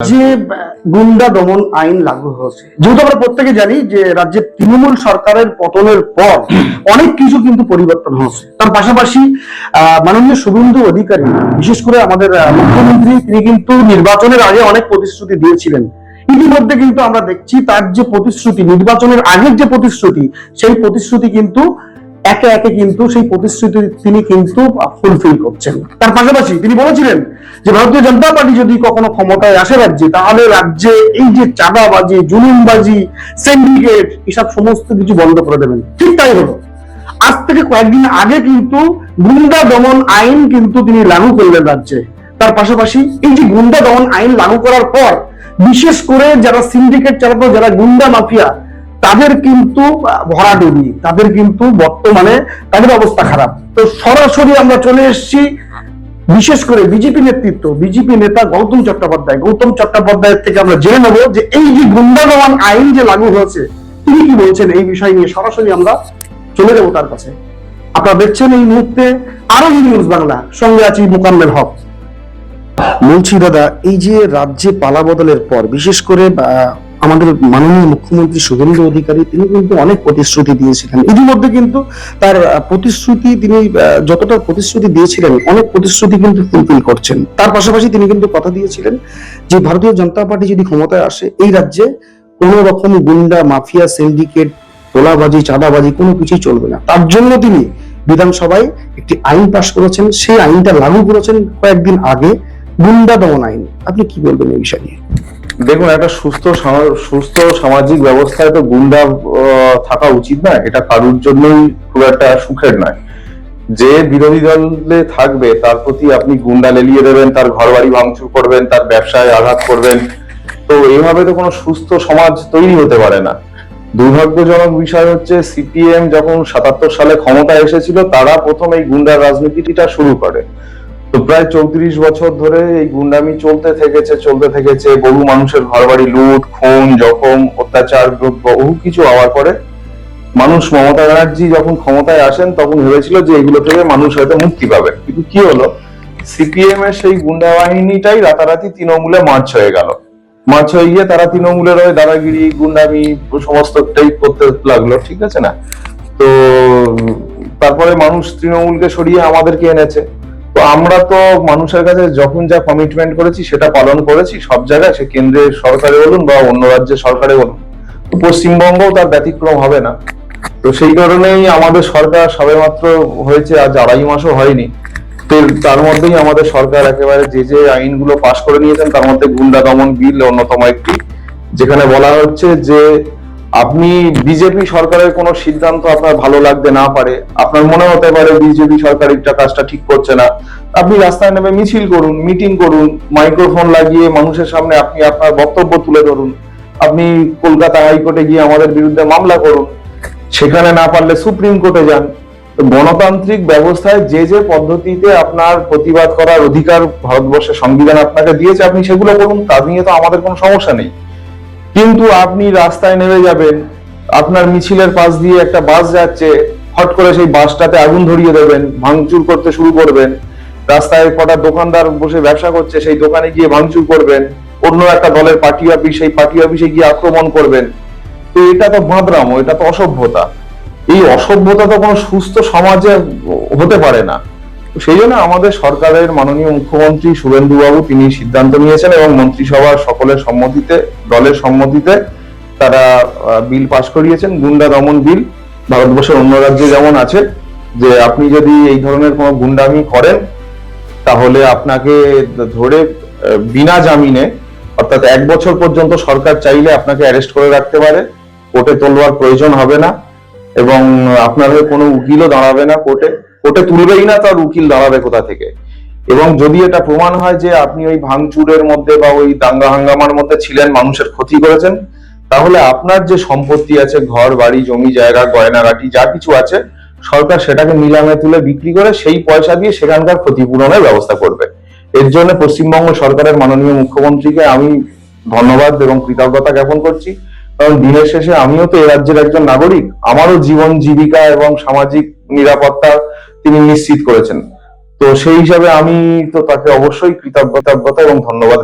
যে গুন্ডা দমন আইন লাগু হয়েছে, যেহেতু আমরা প্রত্যেকে জানি যে রাজ্যের তৃণমূল সরকারের পতনের পর অনেক কিছু কিন্তু পরিবর্তন হয়েছে। তার পাশাপাশি মাননীয় শুভেন্দু অধিকারী, বিশেষ করে আমাদের মুখ্যমন্ত্রী, তিনি কিন্তু নির্বাচনের আগে অনেক প্রতিশ্রুতি দিয়েছিলেন। ইতিমধ্যে কিন্তু আমরা দেখছি তার যে প্রতিশ্রুতি, নির্বাচনের আগের যে প্রতিশ্রুতি, সেই প্রতিশ্রুতি কিন্তু একে একে কিন্তু সেই প্রতিশ্রুতি তিনি কিন্তু ফুলফিল করছেন। তার পাশাপাশি তিনি বলেছিলেন যে ভারতীয় জনতা পার্টি যদি কখনো ক্ষমতায় আসে রাজ্যে, তাহলে রাজ্যে এই যে চাঁদাবাজি, জুলুমবাজি, সিন্ডিকেট, এসব সমস্ত কিছু বন্ধ করে দেবেন। ঠিক তাই হলো। আজ থেকে কয়েকদিন আগে কিন্তু গুন্ডা দমন আইন কিন্তু তিনি লাগু করলেন রাজ্যে। তার পাশাপাশি এই যে গুন্ডা দমন আইন লাগু করার পর বিশেষ করে যারা সিন্ডিকেট চালাতো, যারা গুন্ডা মাফিয়া, তাদের কিন্তু ভরাডুবি, তাদের কিন্তু বর্তমানে তাদের অবস্থা খারাপ। তো সরাসরি আমরা চলে এসেছি বিশেষ করে বিজেপি নেতৃত্ব, বিজেপি নেতা গৌতম চট্টোপাধ্যায়ের থেকে আমরা জেনে নেব যে এই যে গুন্ডা দমন আইন যে লাগু হয়েছে, তিনি কি বলছেন এই বিষয় নিয়ে। সরাসরি আমরা চলে যাবো তার কাছে। আপনারা দেখছেন এই মুহূর্তে আরো নিউজ বাংলা, সঙ্গে আছি মোকাম্মেল হক। বলছি দাদা, এই যে রাজ্যে পালা বদলের পর বিশেষ করে আমাদের মাননীয় মুখ্যমন্ত্রী শুভেন্দু অধিকারী, তিনি কিন্তু অনেক প্রতিশ্রুতি দিয়েছিলেন। ইতিমধ্যে কিন্তু তার প্রতিশ্রুতি, তিনি যতটা প্রতিশ্রুতি দিয়েছিলেন, অনেক প্রতিশ্রুতি কিন্তু ফুলফিল করছেন। তার পাশাপাশি তিনি কিন্তু কথা দিয়েছিলেন যে ভারতীয় জনতা পার্টি যদি ক্ষমতায় আসে, এই রাজ্যে কোন রকম গুন্ডা, মাফিয়া, সিন্ডিকেট, তোলাবাজি, চাঁদাবাজি কোনো কিছুই চলবে না। তার জন্য তিনি বিধানসভায় একটি আইন পাশ করেছেন। সেই আইনটা লাগু করেছেন কয়েকদিন আগে, গুন্ডা দমন আইন। আপনি কি বলবেন এই বিষয় নিয়ে? দেখুন, একটা সুস্থ সামাজিক ব্যবস্থায় তো গুন্ডা থাকা উচিত না। এটা কারোর জন্যই খুব একটা সুখের নয়। যে বিরোধী দলে থাকবে তার প্রতি আপনি গুন্ডা লেলিয়ে দেবেন, তার ঘর বাড়ি ভাঙচুর করবেন, তার ব্যবসায় আঘাত করবেন, তো এইভাবে তো কোনো সুস্থ সমাজ তৈরি হতে পারে না। দুর্ভাগ্যজনক বিষয় হচ্ছে, সিপিএম যখন 77 সালে ক্ষমতায় এসেছিল, তারা প্রথম এই গুন্ডার রাজনীতিটা শুরু করে। তো প্রায় 34 বছর ধরে এই গুন্ডামি চলতে থেকেছে। বহু মানুষের ঘরবাড়ি লুট, খুন, জখম, অত্যাচার, বহু কিছু হওয়ার পরে মানুষ, মমতা ব্যানার্জি যখন ক্ষমতায় আসেন, তখন ভেবেছিল যে এগুলো থেকে মানুষ হয়তো মুক্তি পাবে। কিন্তু কি হলো, সিপিএম এর সেই গুন্ডা বাহিনীটাই রাতারাতি তৃণমূলে মার্চ হয়ে গেল। মার্চ হয়ে গিয়ে তারা তৃণমূলের হয়ে দাদাগিরি, গুন্ডামি সমস্তটাই করতে লাগলো। ঠিক আছে না? তো তারপরে মানুষ তৃণমূলকে সরিয়ে আমাদেরকে এনেছে। তো আমরা তো মানুষের কাছে যখন যা কমিটমেন্ট করেছি সেটা পালন করেছি সব জায়গায়, সে কেন্দ্রের সরকারে বলুন বা অন্য রাজ্যের সরকারে বলুন। তো পশ্চিমবঙ্গও তার ব্যতিক্রম হবে না। তো সেই কারণেই আমাদের সরকার সবেমাত্র হয়েছে, আজ 2.5 মাসও হয়নি। তো তার মধ্যেই আমাদের সরকার একেবারে যে আইনগুলো পাশ করে নিয়েছেন, তার মধ্যে গুন্ডা দমন বিল অন্যতম একটি, যেখানে বলা হচ্ছে যে আপনি বিজেপি সরকারের কোনো সিদ্ধান্ত আপনার ভালো লাগতে না পারে, আপনার মনে হতে পারে বিজেপি সরকার একটা কাজটা ঠিক করছে না, আপনি রাস্তায় নেমে মিছিল করুন, মিটিং করুন, মাইক্রোফোন লাগিয়ে মানুষের সামনে আপনি আপনার বক্তব্য তুলে ধরুন। আপনি কলকাতা হাইকোর্টে গিয়ে আমাদের বিরুদ্ধে মামলা করুন, সেখানে না পারলে সুপ্রিম কোর্টে যান। গণতান্ত্রিক ব্যবস্থায় যে পদ্ধতিতে আপনার প্রতিবাদ করার অধিকার ভারতবর্ষের সংবিধান আপনাকে দিয়েছে, আপনি সেগুলো করুন, তা নিয়ে তো আমাদের কোনো সমস্যা নেই। কিন্তু আপনি রাস্তায় নেমে যাবেন, আপনার মিছিলের পাশ দিয়ে একটা বাস যাচ্ছে, হট করে সেই বাসটাতে আগুন ধরিয়ে দেবেন, ভাঙচুর করতে শুরু করবেন। রাস্তায় কটা দোকানদার বসে ব্যবসা করছে, সেই দোকানে গিয়ে ভাঙচুর করবেন। অন্য একটা দলের পার্টি অফিস, সেই পার্টি অফিসে গিয়ে আক্রমণ করবেন। তো এটা তো বাঁদরামো, এটা তো অসভ্যতা। এই অসভ্যতা তো কোনো সুস্থ সমাজে হতে পারে না। সেই জন্য আমাদের সরকারের মাননীয় মুখ্যমন্ত্রী শুভেন্দু বাবু, তিনি সিদ্ধান্ত নিয়েছেন এবং মন্ত্রিসভার সকলের সম্মতিতে, দলের সম্মতিতে তারা বিল পাশ করিয়েছেন, গুন্ডা দমন বিল। ভারতবর্ষের অন্য রাজ্যে যেমন আছে যে আপনি যদি এই ধরনের কোনো গুন্ডামি করেন, তাহলে আপনাকে ধরে বিনা জামিনে, অর্থাৎ 1 বছর পর্যন্ত সরকার চাইলে আপনাকে অ্যারেস্ট করে রাখতে পারে, কোর্টে তোলবার প্রয়োজন হবে না, এবং আপনার হয়ে কোনো উকিলও দাঁড়াবে না, কোর্টে তুলবেই না, তার উকিল দাঁড়াবে কোথা থেকে। এবং যদি এটা প্রমাণ হয় যে আপনি ওই ভাঙচুরের মধ্যে বা ওই দাঙ্গা হাঙ্গামার মধ্যে ছিলেন, মানুষের ক্ষতি করেছেন, তাহলে আপনার যে সম্পত্তি আছে, ঘর বাড়ি, জমি জায়গা, গয়নাগাটি যা কিছু আছে, সরকার সেটাকে নিলামে তুলে বিক্রি করে সেই পয়সা দিয়ে সেখানকার ক্ষতিপূরণের ব্যবস্থা করবে। এর জন্য পশ্চিমবঙ্গ সরকারের মাননীয় মুখ্যমন্ত্রীকে আমি ধন্যবাদ এবং কৃতজ্ঞতা জ্ঞাপন করছি। কারণ দিনের শেষে আমিও তো এই রাজ্যের একজন নাগরিক, আমারও জীবন জীবিকা এবং সামাজিক নিরাপত্তা তিনি নিশ্চিত করেছেন। তো সেই হিসাবে আমি তো তাকে অবশ্যই কৃতজ্ঞতা এবং ধন্যবাদ